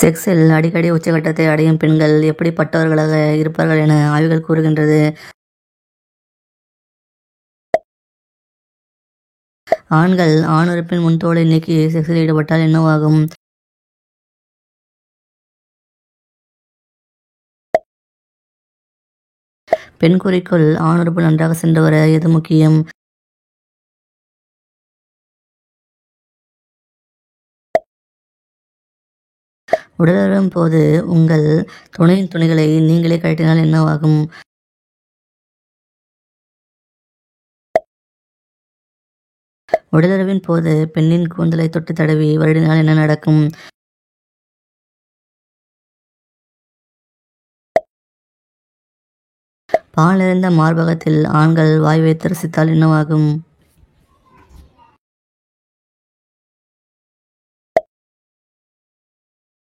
செக்ஸில் அடிக்கடி உச்சகட்டத்தை அடையும் பெண்கள் எப்படிப்பட்டவர்களாக இருப்பார்கள் என ஆய்வுகள் கூறுகின்றது. ஆண்கள் ஆணுறுப்பின் முன்தோலை நீக்கி செக்ஸில் ஈடுபட்டால் என்னவாகும்? பெண் குறிக்குள் ஆணுறுப்பு நன்றாக சென்று வர எது முக்கியம்? உடலுறவின் போது உங்கள் துணையின் துணிகளை நீங்களே கழட்டினால் என்னவாகும்? உடலுறவின் போது பெண்ணின் கூந்தலை தொட்டு தடவி வருடினால் என்ன நடக்கும்? பால் நிறைந்த மார்பகத்தில் ஆண்கள் வாய் வைத்து ரசித்தால் என்னவாகும்?